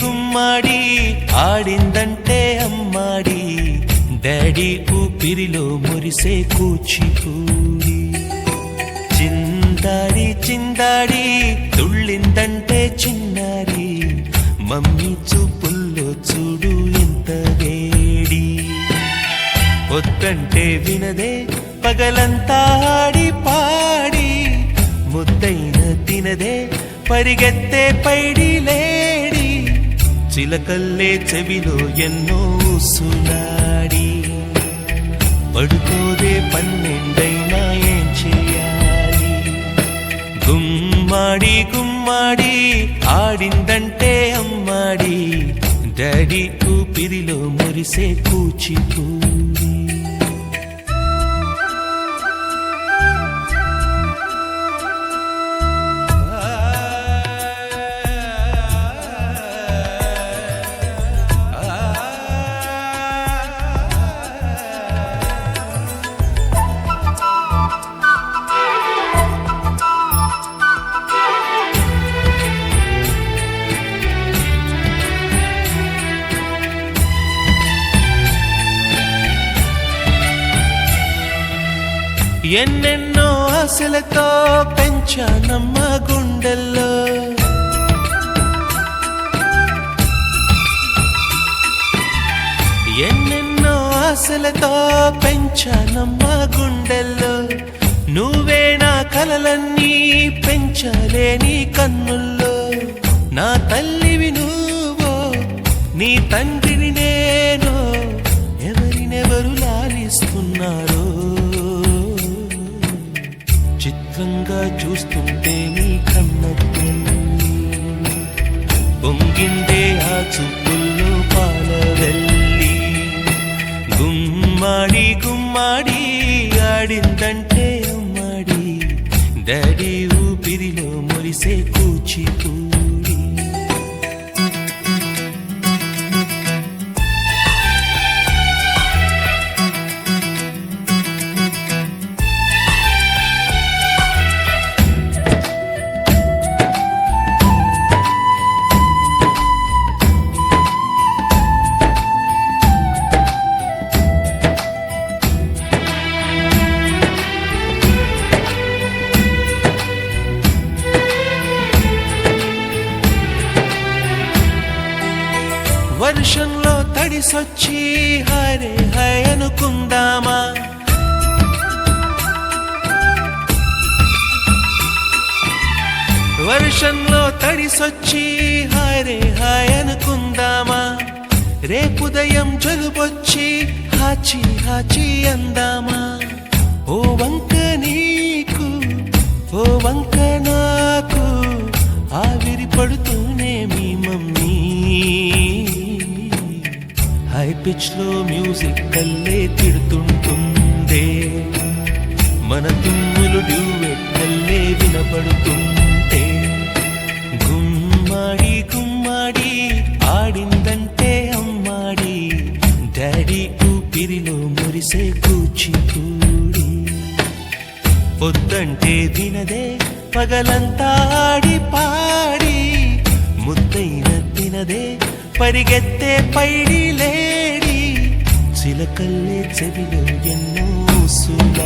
గుమ్మాడి ఆడిందంటే అమ్మాడి డాడీ ఊపిరిలో మురిసే కూచిపూడి చిందాడి చిందాడి తుళ్ళిందంటే చిన్నారి మమ్మీ చూపుల్లో చూడు ఎంత వేడి వద్దంటే వినదే పగలంతా ఆడి పాడి ముద్దైన తినదే పరిగెత్తే పైడి లేడి చిలకల్లే చెవిలో ఎన్నో సునాడి పడుకోదే పన్నెండైనా ఏం చేయాలి గుమ్మాడి గుమ్మాడి ఆడిందంటే అమ్మాడి డాడీ ఊపిరిలో మురిసే కూచిపూడి ఎన్నెన్నో ఆశలతో పెంచానమ్మ గుండెల్లో ఎన్నెన్నో ఆశలతో పెంచానమ్మ గుండెల్లో నువ్వే నా కలలన్నీ పెంచలేని కన్నుల్లో నా తల్లివి నువ్వో నీ తండ్రిని నేను ఎవరినెవరు లాలిస్తున్నారో చిత్రంగా చూస్తుంటే నీ కన్నప్పుడు పొంగిందే ఆ చూపుల్లో పాలవెల్లి గుమ్మాడి గుమ్మాడి ఆడిందంటే అమ్మాడి డాడీ ఊపిరిలో మురిసే కూచిపూడి వర్షంలో తడిసొచ్చి హరే హై అనుకుందామా వర్షంలో తడిసొచ్చి హరే హై అనుకుందామా రేపుదయం జలుబొచ్చి హాచి హాచి అందామా ఓ వంక నీకు ఓ వంక నాకు ఆవిరి పడుతూనే మీ మమ్మీ హై పిచ్ లో మ్యూజిక్ కల్లే తిడుతుంటుందే మన తుమ్ములు డ్యూయెట్ కల్లే వినపడుతుంటే గుమ్మాడి గుమ్మాడి ఆడిందంటే అమ్మాడి డాడీ ఊపిరిలో మురిసే కూచిపూడి పొద్దంటే వినదే పగలంతా ఆడి పాడి ముద్దైన తినదే పరిగెత్తే పైడి లేడి చిలకల్లే చెవిలో ఎన్నో సునా